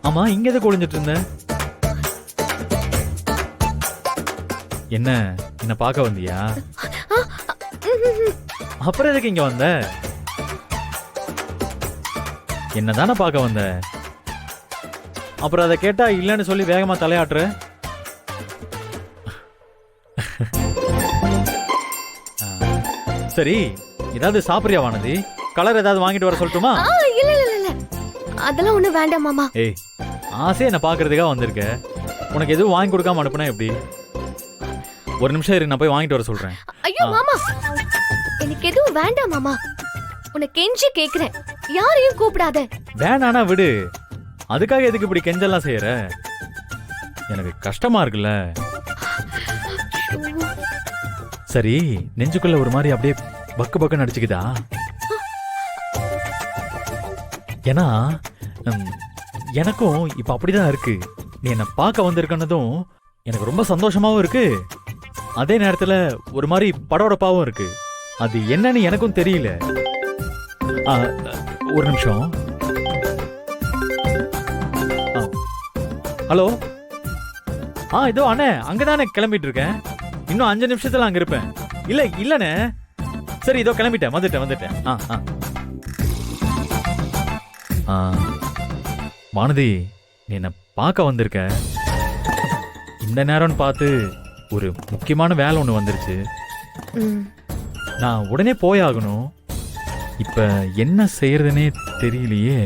ஆமா, இங்க எதுக்கு ஒளிஞ்சிட்டு இருந்த? என்ன என்ன பார்க்க வந்தியா? அப்புறம் எதுக்கு இங்க வந்த? என்னதானே பார்க்க வந்த? அப்புறம் அதை கேட்டா இல்லன்னு சொல்லி வேகமா தலையாட்டுற. சரி, ஏதாவது சாப்பிடுறியா வானதி? கலர் ஏதாவது வாங்கிட்டு வர சொல்லட்டுமா? இல்ல இல்ல இல்ல, அதெல்லாம் ஒண்ணு வேண்டாம் மாமா. ஏய், ஆசையா என்ன பாக்குறதுக்காக வந்திருக்க, உனக்கு எதுவும் வாங்கி கொடுக்காம அனுப்புனா எப்படி? ஒரு நிமிஷம் இரு, நான் போய் வாங்கிட்டு வர சொல்றேன். ஐயோ மாமா, எனக்கு எதுவும் வேண்டாம் மாமா. உனக்கு கெஞ்சி கேக்குறேன், யாரையும் கூப்பிடாத. வேணானா விடு, அதுக்காக எதுக்கு இப்படி கெஞ்செல்லாம் செய்யற? எனக்கு கஷ்டமா இருக்குல்ல. சரி, நெஞ்சுக்குள்ள ஒரு மாதிரி அப்படியே பக்கு பக்கு நடிச்சுக்குதா? ஏன்னா எனக்கும் இப்ப அப்படிதான் இருக்கு. நீ என்ன பார்க்க வந்திருக்கனதும் எனக்கு ரொம்ப சந்தோஷமாவும் இருக்கு, அதே நேரத்துல ஒரு மாதிரி படபடப்பாவும் இருக்கு. அது என்னன்னு எனக்கும் தெரியல. ஒரு நிமிஷம். ஹலோ. இதோ அண்ணே, அங்கதானே கிளம்பிட்டு இருக்கேன். இன்னும் 5 நிமிஷத்துல அங்க இருப்பேன். இல்ல இல்லண்ணே. சரி, இதோ கிளம்பிட்டேன், வந்துட்டேன். வானதி, நீ என்ன பார்க்க வந்திருக்க. இந்த நேரம்னு பார்த்து ஒரு முக்கியமான வேலை ஒண்ணு வந்துருச்சு. நான் உடனே போயாகணும். இப்ப என்ன செய்யறதுனே தெரியலையே.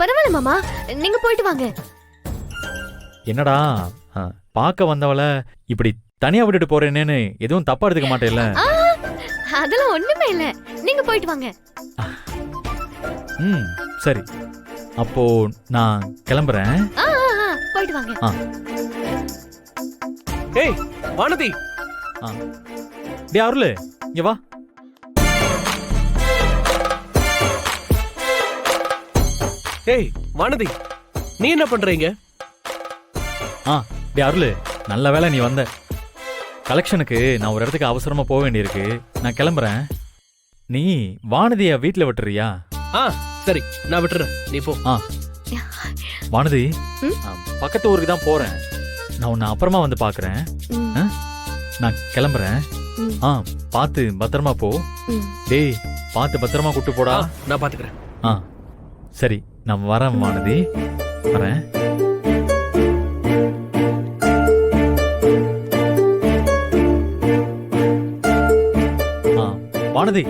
பரவாயில்ல மாமா, நீங்க போயிட்டு வாங்க. என்னடா, பார்க்க வந்தவள இப்படி தனியா விட்டுட்டு போறேன்னு எதுவும் தப்பா எடுத்துக்க மாட்டேல்ல? அதெல்லாம் ஒண்ணுமே இல்ல, நீங்க போயிட்டு வாங்க. சரி, அப்போ நான் கிளம்புறேன். போயிட்டு வாங்க. ஏய் வானதி. டேய் அருளு, இங்க வா. ஏய் வானதி, நீ என்ன பண்றீங்க? டேய் அருளு, நல்ல வேளை நீ வந்த. கலெக்ஷனுக்கு நான் ஒரு இடத்துக்கு அவசரமா போக வேண்டியிருக்கு, நான் கிளம்புறேன். நீ வானதிய வீட்டுல விட்டுறியா? சரி, நான் விட்டுறேன், நீ போ. வானதி, பக்கத்து ஊருக்கு தான் போறேன். நான் உன்னை அப்புறமா வந்து பாக்குறேன். நான் கிளம்புறேன். பார்த்து பத்திரமா போ. டேய், பார்த்து பத்திரமா கூட்டு போடா. நான் பாத்துக்கிறேன். சரி, நான் வரேன் வானதி, வரேன். வானதி,